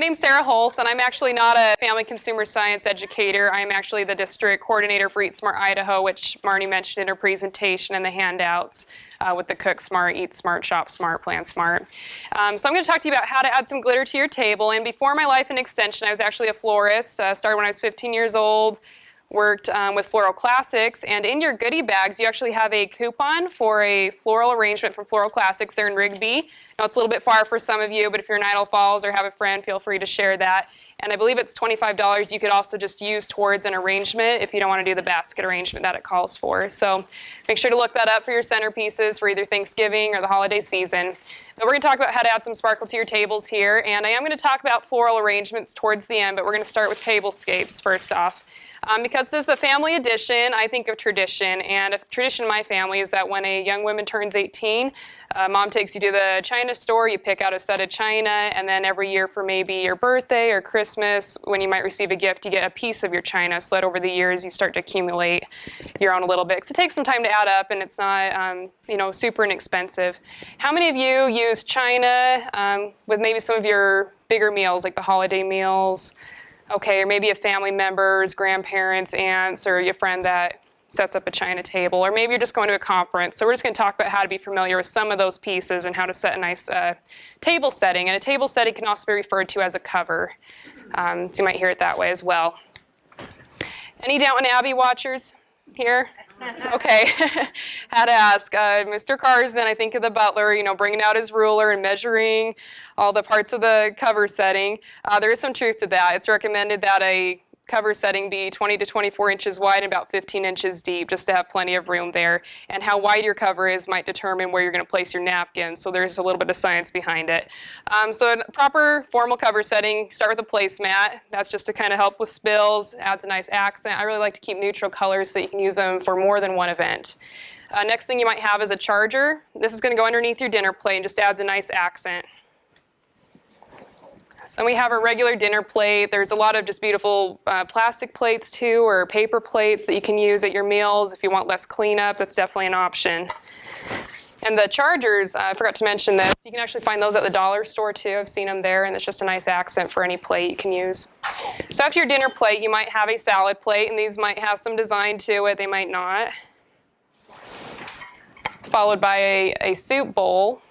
name's Sarah Hulse, and I'm actually not a family consumer science educator. I'm actually the district coordinator for Eat Smart Idaho, which Marnie mentioned in her presentation and the handouts with the Cook Smart, Eat Smart, Shop Smart, Plan Smart. So I'm going to talk to you about how to add some glitter to your table. And before my life in extension, I was actually a florist. Started when I was 15 years old. Worked with Floral Classics, and in your goodie bags you actually have a coupon for a floral arrangement from Floral Classics. They're in Rigby. Now it's a little bit far for some of you, but if you're in Idaho Falls or have a friend, feel free to share that. And I believe it's $25 you could also just use towards an arrangement if you don't want to do the basket arrangement that it calls for. So make sure to look that up for your centerpieces for either Thanksgiving or the holiday season. But we're going to talk about how to add some sparkle to your tables here, and I am going to talk about floral arrangements towards the end, but we're going to start with table scapes first off. Because this is a family edition, I think of tradition, and a tradition in my family is that when a young woman turns 18, mom takes you to the china store, you pick out a set of china, and then every year for maybe your birthday or Christmas, when you might receive a gift, you get a piece of your china, so that over the years you start to accumulate your own a little bit. Because it takes some time to add up, and it's not super inexpensive. How many of you use china with maybe some of your bigger meals, like the holiday meals? Okay, or maybe a family members, grandparents, aunts, or your friend that sets up a china table, or maybe you're just going to a conference. So we're just going to talk about how to be familiar with some of those pieces and how to set a nice table setting. And a table setting can also be referred to as a cover. So you might hear it that way as well. Any Downton Abbey watchers here? Okay, had to ask. Mr. Carson, I think of the butler, bringing out his ruler and measuring all the parts of the cover setting. There is some truth to that. It's recommended that a cover setting be 20 to 24 inches wide and about 15 inches deep, just to have plenty of room there. And how wide your cover is might determine where you're going to place your napkin, so there's a little bit of science behind it. So a proper formal cover setting, start with a placemat. That's just to kind of help with spills, adds a nice accent. I really like to keep neutral colors so you can use them for more than one event. Next thing you might have is a charger. This is going to go underneath your dinner plate and just adds a nice accent. So we have a regular dinner plate. There's a lot of just beautiful plastic plates too, or paper plates that you can use at your meals. If you want less cleanup, that's definitely an option. And the chargers, I forgot to mention this, you can actually find those at the dollar store too. I've seen them there, and it's just a nice accent for any plate you can use. So after your dinner plate, you might have a salad plate, and these might have some design to it, they might not. Followed by a soup bowl.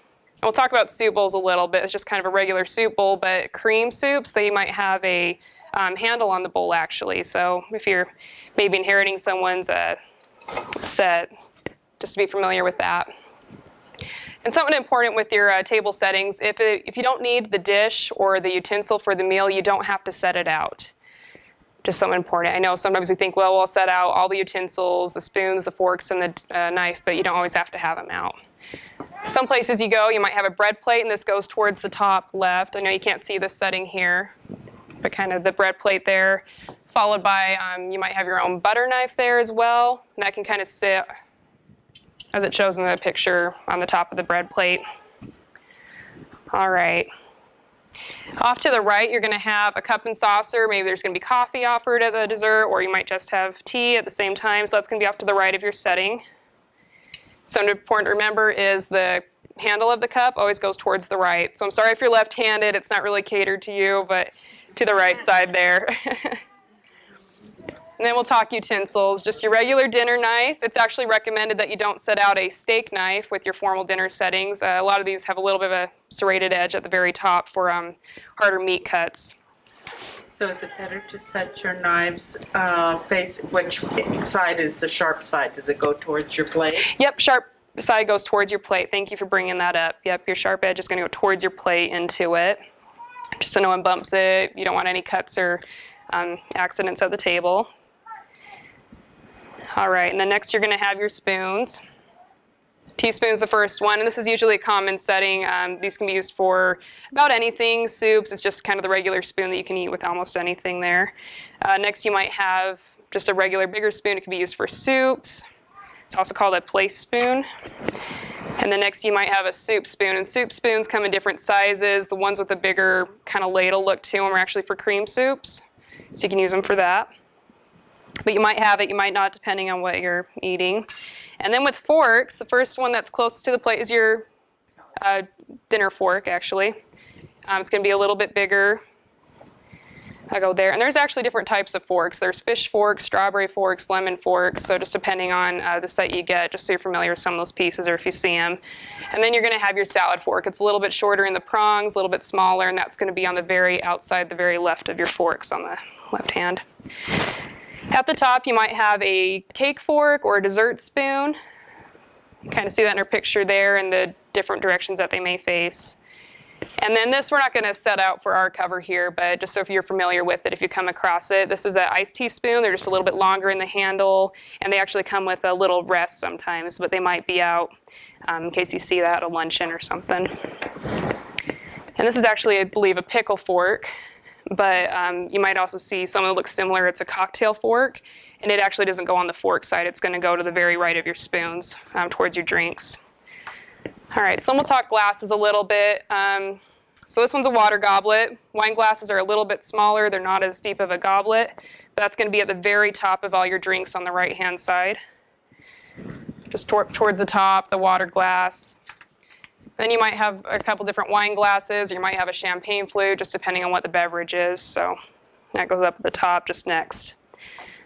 We'll talk about soup bowls a little bit. It's just kind of a regular soup bowl, but cream soups, they might have a handle on the bowl actually. So if you're maybe inheriting someone's set, just to be familiar with that. And something important with your table settings, if you don't need the dish or the utensil for the meal, you don't have to set it out. Just something important. I know sometimes we think, well, we'll set out all the utensils, the spoons, the forks, and the knife, but you don't always have to have them out. Some places you go, you might have a bread plate, and this goes towards the top left. I know you can't see this setting here, but kind of the bread plate there, followed by you might have your own butter knife there as well, and that can kind of sit, as it shows in the picture, on the top of the bread plate. All right. Off to the right, you're going to have a cup and saucer. Maybe there's going to be coffee offered at the dessert, or you might just have tea at the same time, so that's going to be off to the right of your setting. Something important to remember is the handle of the cup always goes towards the right. So I'm sorry if you're left-handed, it's not really catered to you, but to the right side there. And then we'll talk utensils. Just your regular dinner knife. It's actually recommended that you don't set out a steak knife with your formal dinner settings. A lot of these have a little bit of a serrated edge at the very top for harder meat cuts. So is it better to set your knives face, which side is the sharp side? Does it go towards your plate? Yep, sharp side goes towards your plate. Thank you for bringing that up. Yep, your sharp edge is going to go towards your plate into it, just so no one bumps it. You don't want any cuts or accidents at the table. All right, and then next you're going to have your spoons. Teaspoon's the first one, and this is usually a common setting. These can be used for about anything. Soups, it's just kind of the regular spoon that you can eat with almost anything there. Next you might have just a regular bigger spoon. It can be used for soups. It's also called a place spoon. And then next you might have a soup spoon, and soup spoons come in different sizes. The ones with a bigger kind of ladle look to them are actually for cream soups, so you can use them for that. But you might have it, you might not, depending on what you're eating. And then with forks, the first one that's closest to the plate is your dinner fork, actually. It's going to be a little bit bigger I go there. And there's actually different types of forks. There's fish forks, strawberry forks, lemon forks. So just depending on the set you get, just so you're familiar with some of those pieces or if you see them. And then you're going to have your salad fork. It's a little bit shorter in the prongs, a little bit smaller, and that's going to be on the very outside, the very left of your forks on the left hand. At the top, you might have a cake fork or a dessert spoon. You kind of see that in our picture there and the different directions that they may face. And then this, we're not going to set out for our cover here, but just so if you're familiar with it, if you come across it, this is an iced tea spoon. They're just a little bit longer in the handle, and they actually come with a little rest sometimes, but they might be out in case you see that at a luncheon or something. And this is actually, I believe, a pickle fork, but you might also see some that look similar. It's a cocktail fork, and it actually doesn't go on the fork side. It's going to go to the very right of your spoons towards your drinks. All right, so we'll talk glasses a little bit. So this one's a water goblet. Wine glasses are a little bit smaller. They're not as deep of a goblet. But that's going to be at the very top of all your drinks on the right-hand side. Just towards the top, the water glass. Then you might have a couple different wine glasses, or you might have a champagne flute, just depending on what the beverage is. So that goes up at the top just next.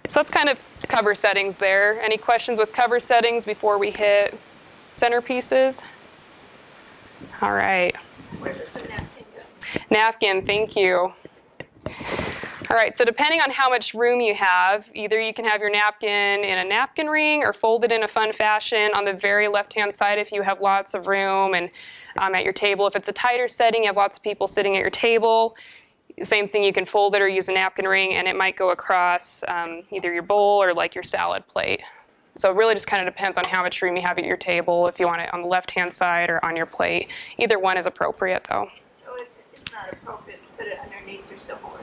So that's kind of cover settings there. Any questions with cover settings before we hit centerpieces? All right. Where does the napkin go? Napkin, thank you. All right, so depending on how much room you have, either you can have your napkin in a napkin ring or fold it in a fun fashion on the very left-hand side if you have lots of room, and at your table. If it's a tighter setting, you have lots of people sitting at your table. Same thing, you can fold it or use a napkin ring, and it might go across either your bowl or like your salad plate. So it really just kind of depends on how much room you have at your table, if you want it on the left-hand side or on your plate. Either one is appropriate, though. So it's not appropriate to put it underneath your silverware?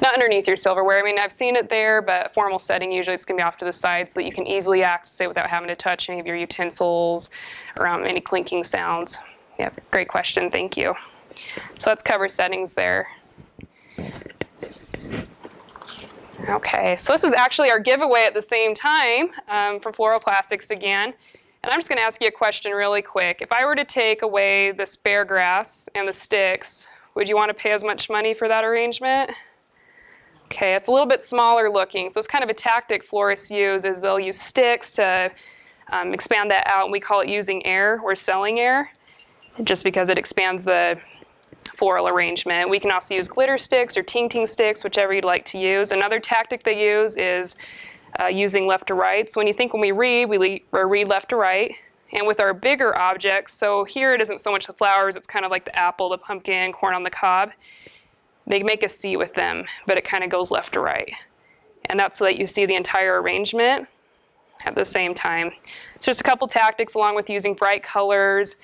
Not underneath your silverware. I mean, I've seen it there, but formal setting, usually it's going to be off to the side so that you can easily access it without having to touch any of your utensils or any clinking sounds. Yeah, great question. Thank you. So that's cover settings there. Okay, so this is actually our giveaway at the same time from Floral Classics again. And I'm just going to ask you a question really quick. If I were to take away the spare grass and the sticks, would you want to pay as much money for that arrangement? Okay, it's a little bit smaller looking. So it's kind of a tactic florists use is they'll use sticks to expand that out. And we call it using air or selling air, just because it expands the floral arrangement. We can also use glitter sticks or ting-ting sticks, whichever you'd like to use. Another tactic they use is using left to right. So when we read left to right. And with our bigger objects, so here it isn't so much the flowers, it's kind of like the apple, the pumpkin, corn on the cob. They make a C with them, but it kind of goes left to right. And that's so that you see the entire arrangement at the same time. So just a couple tactics along with using bright colors,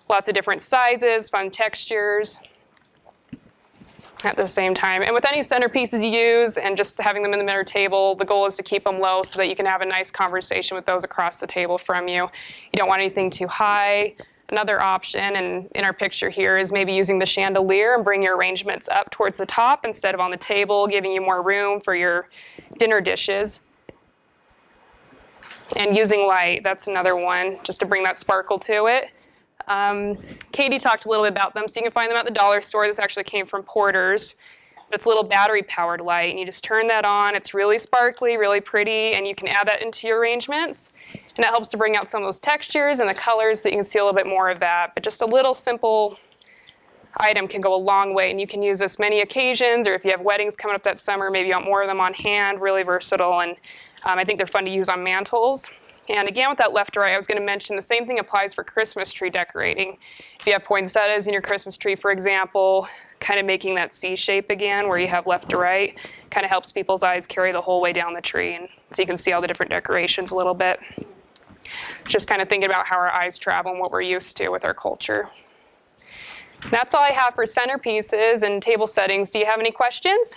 lots of different sizes, fun textures at the same time. And with any centerpieces you use and just having them in the center table, the goal is to keep them low so that you can have a nice conversation with those across the table from you. You don't want anything too high. Another option, and in our picture here, is maybe using the chandelier and bring your arrangements up towards the top instead of on the table, giving you more room for your dinner dishes. And using light, that's another one, just to bring that sparkle to it. Katie talked a little bit about them, so you can find them at the dollar store. This actually came from Porter's. It's a little battery-powered light, and you just turn that on. It's really sparkly, really pretty, and you can add that into your arrangements. And that helps to bring out some of those textures and the colors that you can see a little bit more of that. But just a little simple item can go a long way, and you can use this many occasions, or if you have weddings coming up that summer, maybe you want more of them on hand, really versatile, and I think they're fun to use on mantles. And again, with that left to right, I was going to mention the same thing applies for Christmas tree decorating. If you have poinsettias in your Christmas tree, for example, kind of making that C shape again where you have left to right, kind of helps people's eyes carry the whole way down the tree, and so you can see all the different decorations a little bit. It's just kind of thinking about how our eyes travel and what we're used to with our culture. That's all I have for centerpieces and table settings. Do you have any questions?